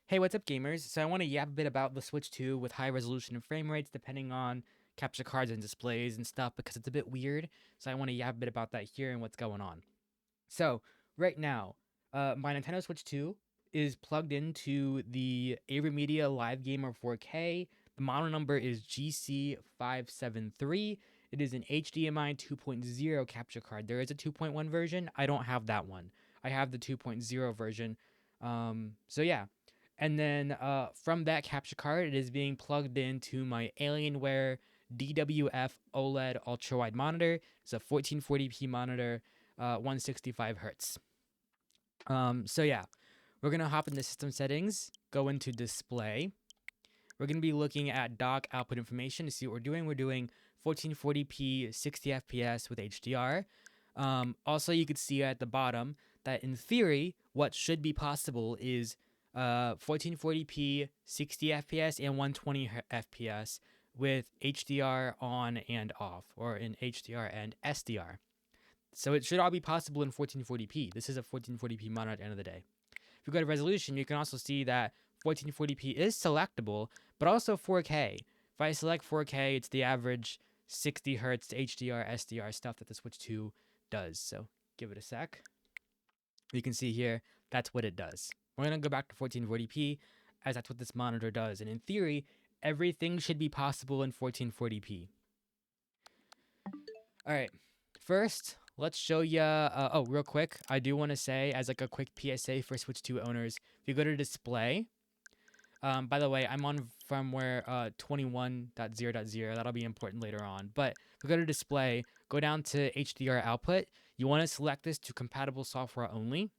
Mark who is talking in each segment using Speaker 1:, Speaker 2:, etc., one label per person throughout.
Speaker 1: Hey, what's up, gamers? So I want to yap a bit about the Switch 2 with high resolution and frame rates, depending on capture cards and displays and stuff, because it's a bit weird. So I want to yap a bit about that here and what's going on. So right now, my Nintendo Switch 2 is plugged into the Avermedia Live Gamer 4K. The model number is GC573. It is an HDMI 2.0 capture card. There is a 2.1 version. I don't have that one. I have the 2.0 version. So yeah, and then from that capture card, it is being plugged into my Alienware DWF OLED ultra wide monitor. It's a 1440p monitor, 165 hertz. So yeah, we're gonna hop into system settings, go into display. We're gonna be looking at dock output information to see what we're doing. We're doing 1440p 60 fps with HDR. Also, you could see at the bottom that in theory, what should be possible is 1440p 60 fps and 120 fps with HDR on and off, or in HDR and SDR. So it should all be possible in 1440p. This is a 1440p monitor at the end of the day. If you go to resolution, you can also see that 1440p is selectable, but also 4K. If I select 4K, it's the average 60 hertz HDR, SDR stuff that the Switch 2 does. So give it a sec. You can see here, that's what it does. We're going to go back to 1440p, as that's what this monitor does. And in theory, everything should be possible in 1440p. All right, first, let's show you, real quick, I do want to say, as like a quick PSA for Switch 2 owners, if you go to display, by the way, I'm on firmware 21.0.0. That'll be important later on. But if we go to display, go down to HDR output. You want to select this to compatible software only.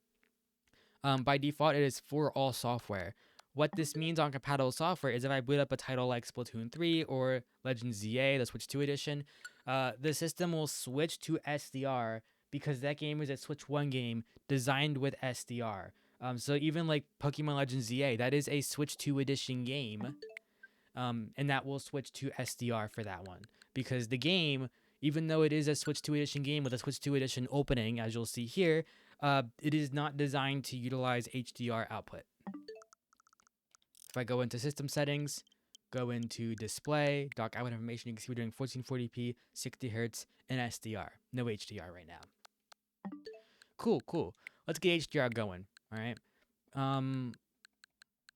Speaker 1: By default, it is for all software. What this means on compatible software is if I boot up a title like Splatoon 3 or Legend ZA, the Switch 2 edition, the system will switch to SDR because that game is a Switch 1 game designed with SDR. So even like Pokemon Legends ZA, that is a Switch 2 edition game, and that will switch to SDR for that one because the game, even though it is a Switch 2 edition game with a Switch 2 edition opening, as you'll see here, it is not designed to utilize HDR output. If I go into system settings, go into display, dock output information, you can see we're doing 1440p, 60 hertz, and SDR. No HDR right now. Cool. Let's get HDR going. All right.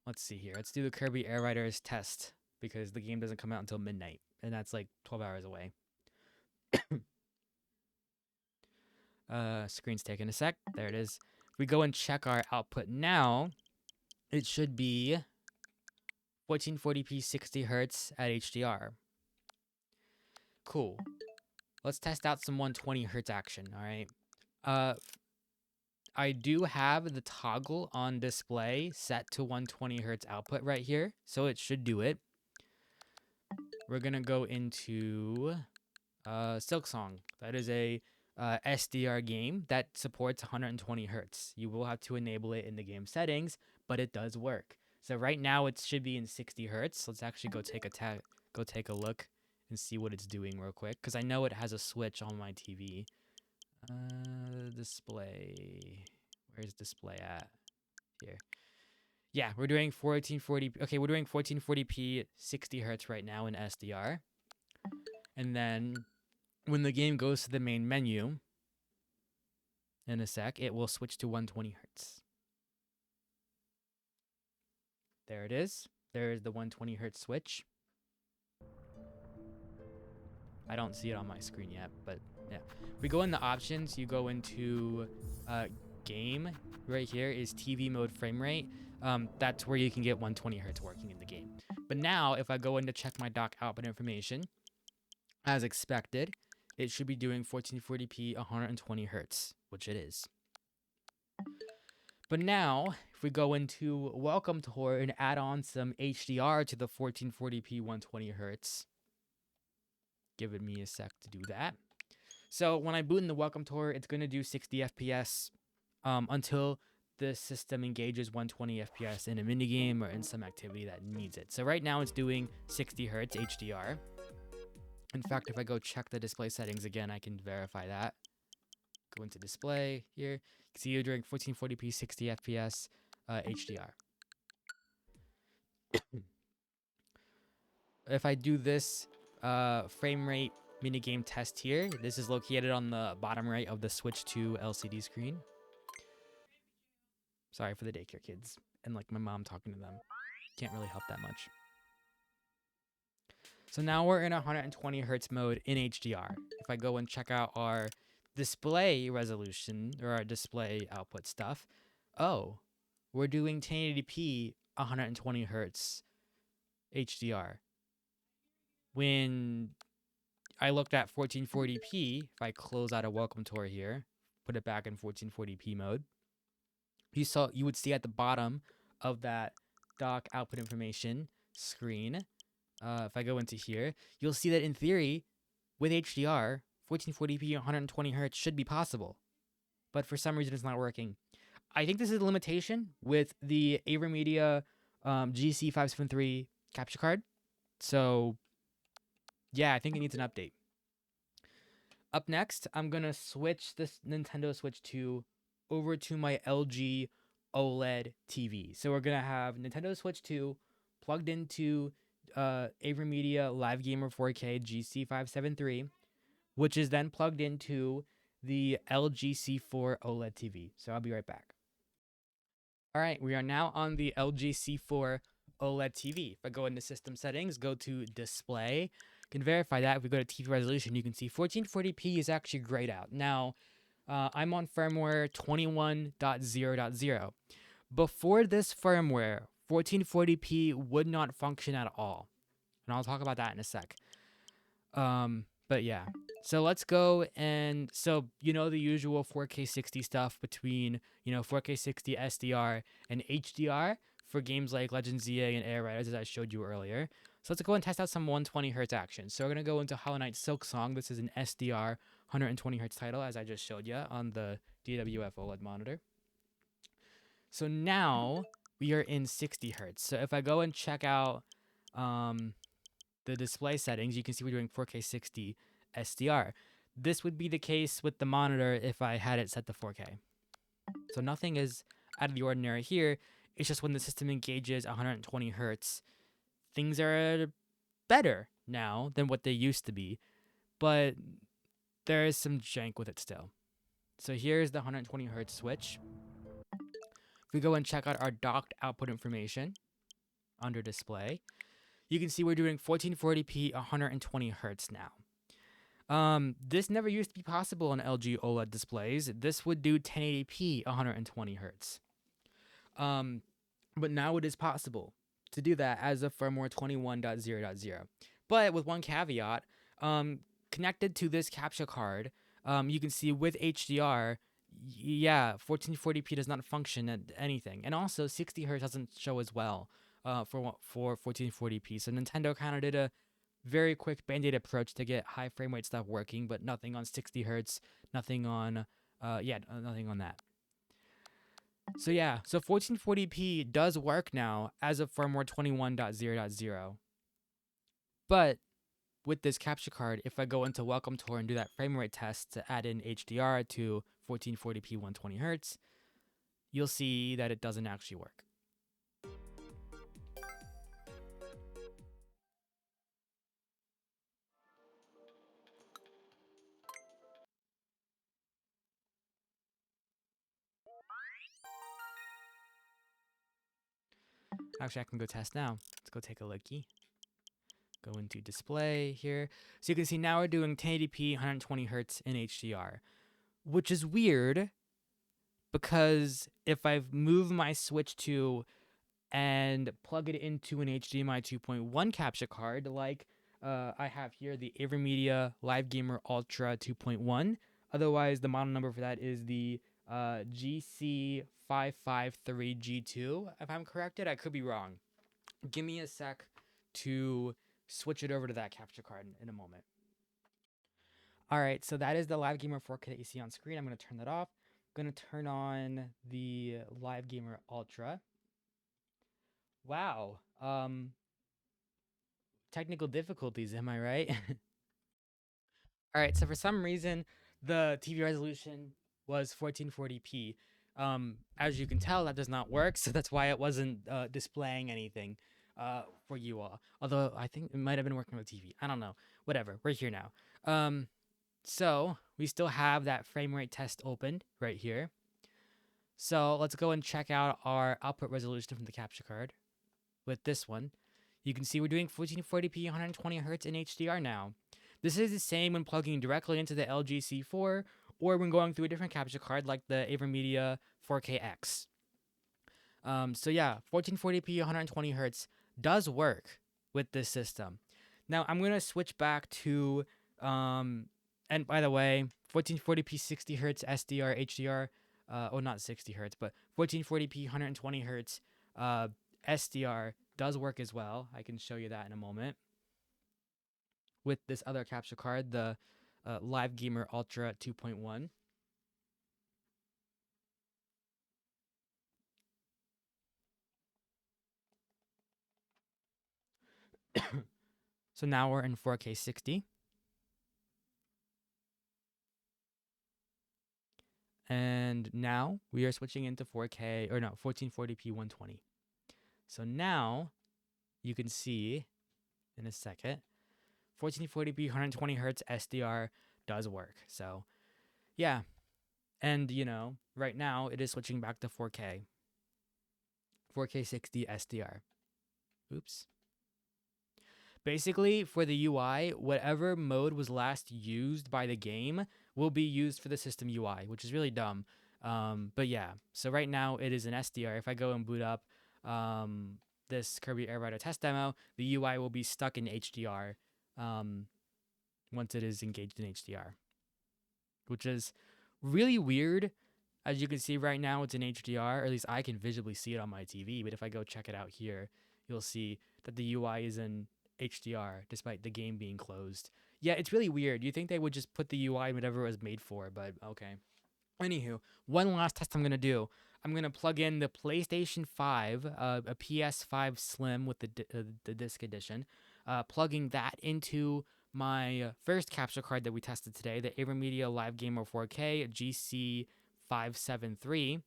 Speaker 1: Let's see here. Let's do the Kirby Air Riders test because the game doesn't come out until midnight, and that's like 12 hours away. Screen's taking a sec. There it is. If we go and check our output now, it should be 1440p 60 hertz at HDR. Cool. Let's test out some 120 hertz action, all right? I do have the toggle on display set to 120 hertz output right here, so it should do it. We're gonna go into Silksong. That is a SDR game that supports 120 hertz. You will have to enable it in the game settings, but it does work. So right now it should be in 60 hertz. Let's actually go take a look and see what it's doing real quick, because I know it has a switch on my TV. Display. Where's display at? Here. Yeah, we're doing 1440. Okay, we're doing 1440p 60 hertz right now in SDR. And then when the game goes to the main menu in a sec, it will switch to 120 hertz. There it is. There is the 120 hertz switch. I don't see it on my screen yet, but yeah. If we go in the options, you go into game. Right here is TV mode frame rate. That's where you can get 120 hertz working in the game. But now, if I go in to check my dock output information, as expected, it should be doing 1440p 120 hertz, which it is. But now, if we go into Welcome Tour and add on some HDR to the 1440p 120 hertz, give it me a sec to do that. So when I boot in the Welcome Tour, it's going to do 60 FPS until the system engages 120 FPS in a minigame or in some activity that needs it. So right now it's doing 60 hertz HDR. In fact, if I go check the display settings again, I can verify that. Go into display here. You can see you're doing 1440p 60 FPS HDR. If I do this frame rate minigame test here, this is located on the bottom right of the Switch 2 LCD screen. Sorry for the daycare kids and like my mom talking to them. Can't really help that much. So now we're in 120 hertz mode in HDR. If I go and check out our display resolution or our display output stuff, oh, we're doing 1080p 120 hertz HDR. When I looked at 1440p, if I close out a welcome tour here, put it back in 1440p mode, you would see at the bottom of that dock output information screen, if I go into here, you'll see that in theory, with HDR, 1440p 120 hertz should be possible. But for some reason, it's not working. I think this is a limitation with the Avermedia GC573 capture card. So, yeah, I think it needs an update. Up next, I'm going to switch this Nintendo Switch 2 over to my LG OLED TV. So we're going to have Nintendo Switch 2 plugged into Avermedia Live Gamer 4K GC573, which is then plugged into the LG C4 OLED TV. So I'll be right back. All right, we are now on the LG C4 OLED TV. If I go into system settings, go to display, you can verify that. If we go to TV resolution, you can see 1440p is actually grayed out. Now, I'm on firmware 21.0.0. Before this firmware, 1440p would not function at all. And I'll talk about that in a sec. But yeah, so let's go and so the usual 4K 60 stuff between 4K 60 SDR and HDR for games like Legend ZA and Air Riders, as I showed you earlier. So let's go and test out some 120 hertz action. So we're gonna go into Hollow Knight Silk Song. This is an SDR 120 hertz title, as I just showed you on the DWF OLED monitor. So now we are in 60 hertz. So if I go and check out the display settings, you can see we're doing 4K 60 SDR. This would be the case with the monitor if I had it set to 4K. So nothing is out of the ordinary here. It's just when the system engages 120 hertz, things are better now than what they used to be, but there is some jank with it still. So here's the 120 hertz switch. If we go and check out our docked output information under display, you can see we're doing 1440p 120 hertz now. This never used to be possible on LG OLED displays. This would do 1080p 120 hertz. But now it is possible to do that as of firmware 21.0.0. But with one caveat, connected to this capture card, you can see with HDR, 1440p does not function at anything. And also 60 hertz doesn't show as well for 1440p. So Nintendo kind of did a very quick band-aid approach to get high frame rate stuff working, but nothing on 60 hertz, nothing on nothing on that. So 1440p does work now as of firmware 21.0.0. But with this capture card, if I go into Welcome Tour and do that frame rate test to add in HDR to 1440p 120 hertz, you'll see that it doesn't actually work. Actually, I can go test now. Let's go take a lookie. Go into display here. So you can see now we're doing 1080p 120 hertz in HDR, which is weird because if I move my Switch 2 and plug it into an HDMI 2.1 capture card, like I have here the Avermedia Live Gamer Ultra 2.1. Otherwise, the model number for that is the GC573G2. If I'm corrected, I could be wrong. Give me a sec to switch it over to that capture card in a moment. All right, so that is the Live Gamer 4K that you see on screen. I'm going to turn that off. I'm going to turn on the Live Gamer Ultra. Wow. Technical difficulties, am I right? All right, so for some reason, the TV resolution was 1440p. As you can tell, that does not work, so that's why it wasn't displaying anything. for you all. Although I think it might have been working with TV. I don't know. Whatever. We're here now. So we still have that frame rate test opened right here. So let's go and check out our output resolution from the capture card. With this one, you can see we're doing 1440p 120 Hz in HDR now. This is the same when plugging directly into the LGC4 or when going through a different capture card like the Avermedia 4KX. So yeah, 1440p 120 Hz does work with this system. Now I'm gonna switch back to, and by the way, 1440p 60 Hz SDR HDR, not 60 Hz, but 1440p 120 Hz SDR does work as well. I can show you that in a moment. With this other capture card, the Live Gamer Ultra 2.1. So now we're in 4K 60. And now we are switching into 4K, or no, 1440p 120. So now you can see in a second, 1440p 120 Hz SDR does work. So yeah. And you know, right now it is switching back to 4K. 4K 60 SDR. Oops. Basically, for the UI, whatever mode was last used by the game will be used for the system UI, which is really dumb. But yeah, so right now it is an SDR. If I go and boot up this Kirby Air Raider test demo, the UI will be stuck in HDR once it is engaged in HDR, which is really weird. As you can see right now, it's in HDR, or at least I can visibly see it on my TV. But if I go check it out here, you'll see that the UI is in HDR despite the game being closed. Yeah, it's really weird. You think they would just put the UI in whatever it was made for, but okay. Anywho, one last test I'm going to do. I'm going to plug in the PlayStation 5, a PS5 Slim with the disc edition, plugging that into my first capture card that we tested today, the Avermedia Live Gamer 4K GC573,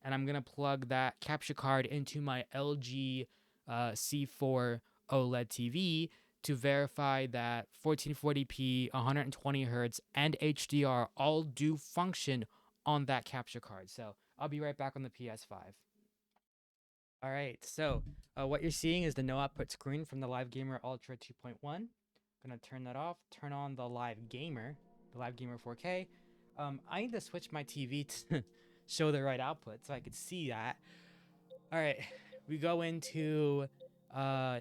Speaker 1: and I'm going to plug that capture card into my LG C4 OLED TV to verify that 1440p, 120 Hz, and HDR all do function on that capture card. So I'll be right back on the PS5. All right, so what you're seeing is the no output screen from the Live Gamer Ultra 2.1. Gonna turn that off, turn on the Live Gamer 4K. I need to switch my TV to show the right output so I could see that. All right, we go into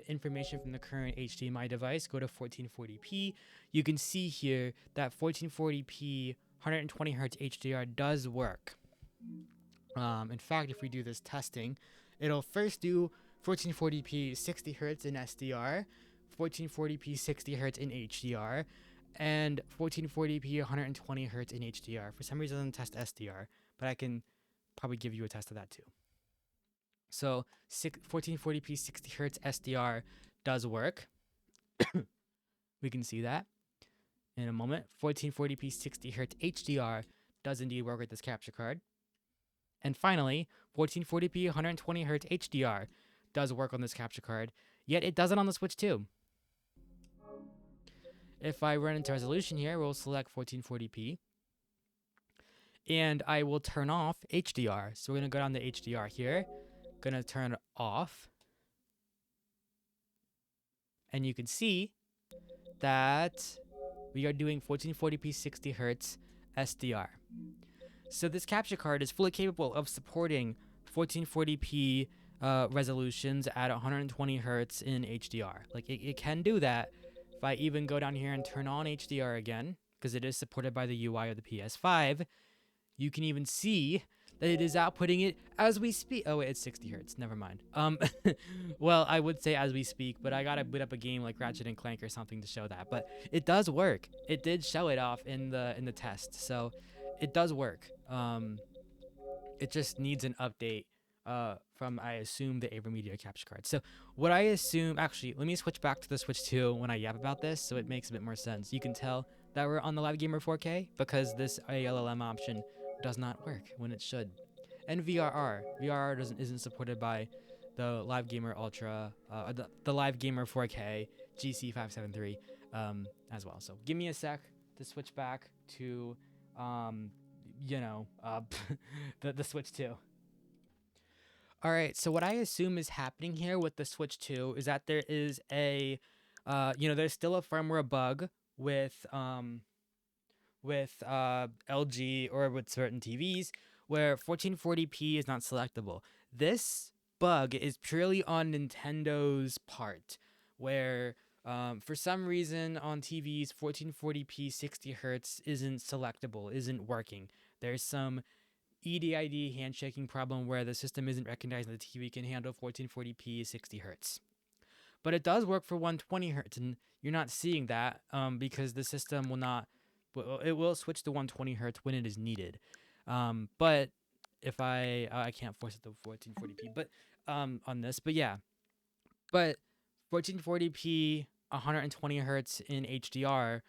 Speaker 1: information from the current HDMI device, go to 1440p. You can see here that 1440p 120 Hz HDR does work. In fact, if we do this testing, it'll first do 1440p 60 Hz in SDR, 1440p 60 Hz in HDR, and 1440p 120 Hz in HDR. For some reason, it doesn't test SDR, but I can probably give you a test of that too. So 1440p 60 Hz SDR does work. We can see that in a moment. 1440p 60 Hz HDR does indeed work with this capture card. And finally, 1440p 120 Hz HDR does work on this capture card, yet it doesn't on the Switch 2. If I run into resolution here, we'll select 1440p. And I will turn off HDR. So we're going to go down to HDR here. Going to turn it off. And you can see that we are doing 1440p 60 Hz SDR. So this capture card is fully capable of supporting 1440p resolutions at 120 Hz in HDR. Like it can do that. If I even go down here and turn on HDR again, because it is supported by the UI of the PS5, you can even see that it is outputting it as we speak. Oh wait, it's 60 Hz. Never mind. Well, I would say as we speak, but I gotta boot up a game like Ratchet and Clank or something to show that. But it does work. It did show it off in the test, so it does work. It just needs an update from, I assume, the Avermedia capture card. So what I assume, actually, let me switch back to the Switch 2 when I yap about this, so it makes a bit more sense. You can tell that we're on the Live Gamer 4K because this ALLM option does not work when it should. And VRR isn't supported by the Live Gamer Ultra, the Live Gamer 4K GC573 as well. So give me a sec to switch back to, um, the Switch 2. All right, so what I assume is happening here with the Switch 2 is that there is there's still a firmware bug with LG or with certain TVs where 1440p is not selectable. This bug is purely on Nintendo's part, where for some reason on TVs 1440p 60 hertz isn't selectable, isn't working. There's some EDID handshaking problem where the system isn't recognizing the TV can handle 1440p 60 hertz. But it does work for 120 hertz, and you're not seeing that because the system will not. It will switch to 120 hertz when it is needed. But if I can't force it to 1440p, but on this, but yeah, but 1440p 120 hertz in HDR,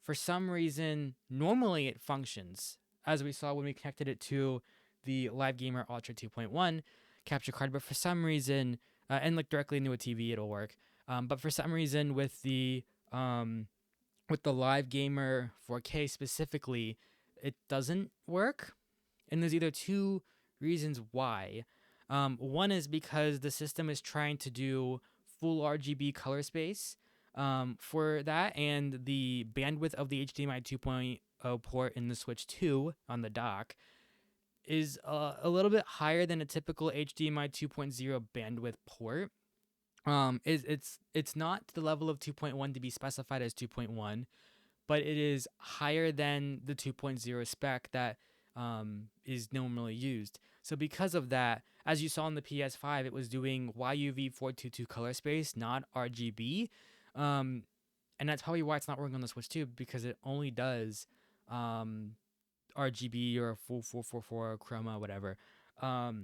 Speaker 1: for some reason, normally it functions as we saw when we connected it to the Live Gamer Ultra 2.1 capture card. But for some reason, and like directly into a TV, it'll work. But for some reason, with the Live Gamer 4K specifically, it doesn't work. And there's either two reasons why. One is because the system is trying to do full RGB color space for that, and the bandwidth of the HDMI 2.0 port in the Switch 2 on the dock is a little bit higher than a typical HDMI 2.0 bandwidth port. It's not to the level of 2.1 to be specified as 2.1, but it is higher than the 2.0 spec that is normally used. So because of that, as you saw on the PS5, it was doing YUV422 color space, not RGB. And that's probably why it's not working on the Switch 2, because it only does RGB or full 444 chroma, whatever. I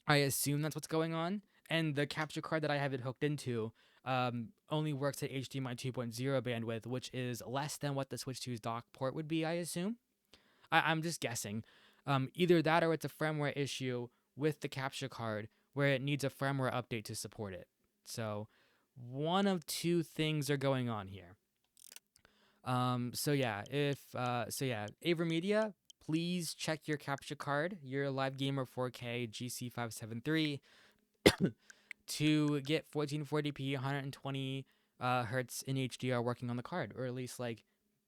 Speaker 1: assume that's what's going on. And the capture card that I have it hooked into only works at HDMI 2.0 bandwidth, which is less than what the Switch 2's dock port would be, I assume. I'm just guessing. Either that or it's a firmware issue with the capture card where it needs a firmware update to support it. So one of two things are going on here. Avermedia, please check your capture card, your Live Gamer 4K GC573, to get 1440p 120 hertz in HDR working on the card, or at least like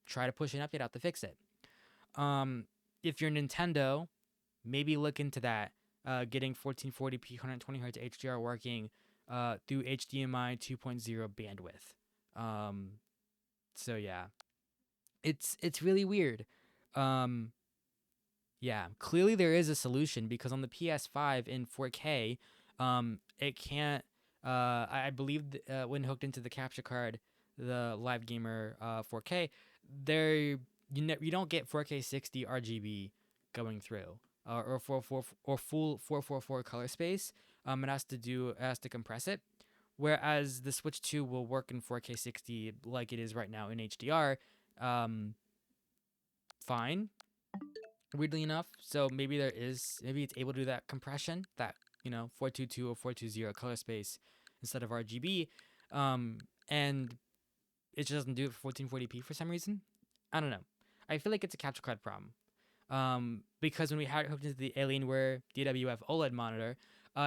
Speaker 1: try to push an update out to fix it. If you're Nintendo, maybe look into that, getting 1440p 120 hertz HDR working through HDMI 2.0 bandwidth. So yeah, it's really weird. Yeah, clearly there is a solution, because on the PS5 in 4K, it can't. I believe when hooked into the capture card, the Live Gamer 4K, you don't get 4K 60 RGB going through, or full 444 color space. It has to compress it. Whereas the Switch 2 will work in 4K 60 like it is right now in HDR, fine. Weirdly enough, so maybe it's able to do that compression, that 422 or 420 color space instead of RGB, and it just doesn't do it for 1440p for some reason. I don't know. I feel like it's a capture card problem, because when we had it hooked into the Alienware DWF OLED monitor,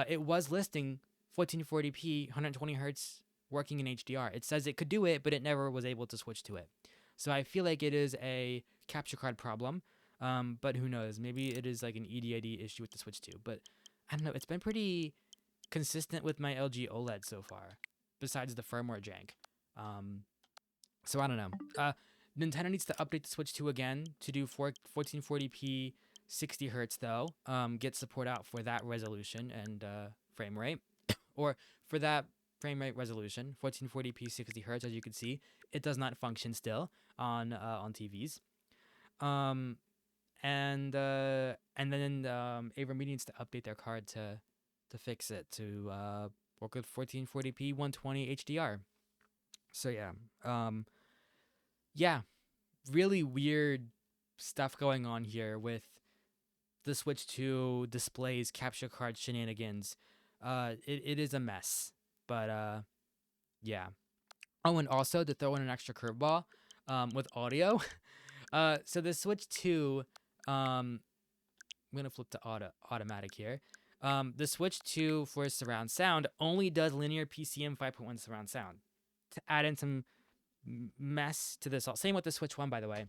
Speaker 1: it was listing 1440p 120 hertz working in HDR. It says it could do it, but it never was able to switch to it. So I feel like it is a capture card problem. But who knows? Maybe it is like an EDID issue with the Switch 2. But I don't know. It's been pretty consistent with my LG OLED so far, besides the firmware jank. So I don't know. Nintendo needs to update the Switch 2 again to do 1440p 60 hertz though. Get support out for that resolution and frame rate, or for that frame rate resolution, 1440p 60 hertz. As you can see, it does not function still on TVs. And then Avermedia needs to update their card to fix it to work with 1440p 120 HDR. So yeah, really weird stuff going on here with the Switch 2 displays capture card shenanigans. It is a mess. But yeah. Oh, and also to throw in an extra curveball, with audio. So the Switch 2, I'm gonna flip to automatic here. The Switch 2 for surround sound only does linear PCM 5.1 surround sound. To add in some mess to this, all same with the Switch 1, by the way.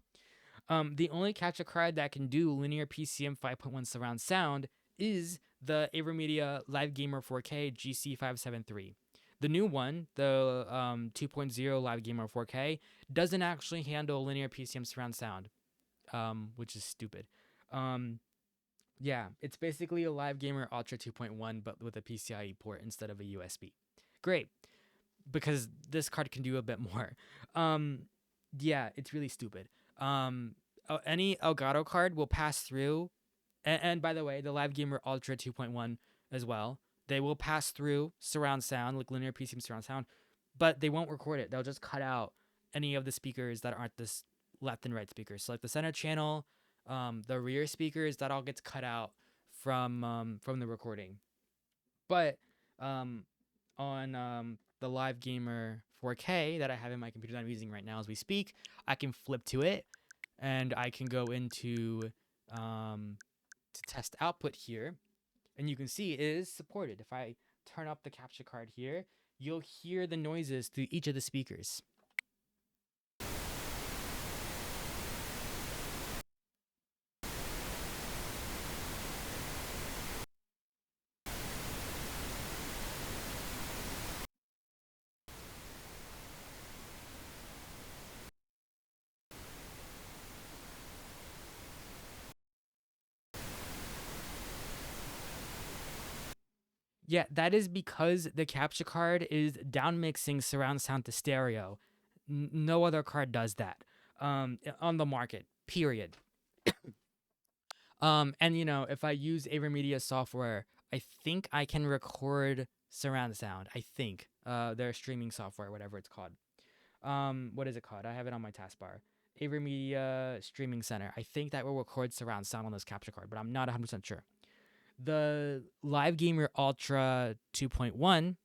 Speaker 1: The only capture card that can do linear PCM 5.1 surround sound is the Avermedia Live Gamer 4K GC573. The new one, the 2.0 Live Gamer 4K, doesn't actually handle linear PCM surround sound, which is stupid. Um, yeah, it's basically a Live Gamer Ultra 2.1, but with a PCIe port instead of a USB. Great, because this card can do a bit more. Um, yeah, it's really stupid. Any Elgato card will pass through, and by the way, the Live Gamer Ultra 2.1 as well. They will pass through surround sound, like linear PCM surround sound, but they won't record it. They'll just cut out any of the speakers that aren't this left and right speakers. So like the center channel, the rear speakers, that all gets cut out from the recording. But um, on the Live Gamer 4K that I have in my computer that I'm using right now as we speak, I can flip to it and I can go into to test output here, and you can see it is supported. If I turn up the capture card here, you'll hear the noises through each of the speakers. Yeah, that is because the capture card is down mixing surround sound to stereo. No other card does that on the market, period. And if I use Avermedia software, I think I can record surround sound. I think their streaming software, whatever it's called. What is it called? I have it on my taskbar. Avermedia Streaming Center. I think that will record surround sound on this capture card, but I'm not 100% sure. The Live Gamer Ultra 2.1,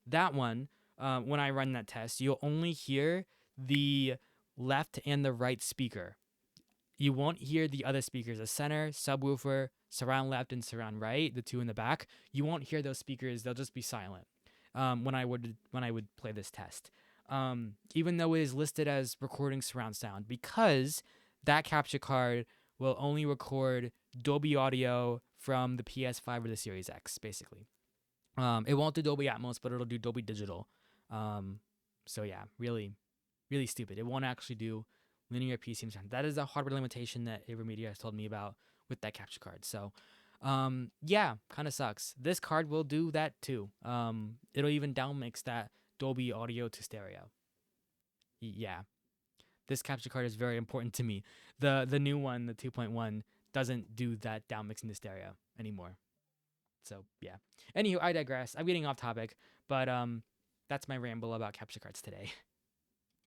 Speaker 1: that one, when I run that test, you'll only hear the left and the right speaker. You won't hear the other speakers, the center, subwoofer, surround left, and surround right, the two in the back. You won't hear those speakers; they'll just be silent. When I would play this test, even though it is listed as recording surround sound, because that capture card will only record Dolby Audio from the PS5 or the Series X, basically. It won't do Dolby Atmos, but it'll do Dolby Digital. So yeah, really, really stupid. It won't actually do linear PCM sound. That is a hardware limitation that Avermedia has told me about with that capture card. So, yeah, kind of sucks. This card will do that too. It'll even downmix that Dolby Audio to stereo. Yeah, this capture card is very important to me. The new one, the 2.1, doesn't do that downmixing to stereo anymore. So yeah. Anywho, I digress. I'm getting off topic, but that's my ramble about capture cards today.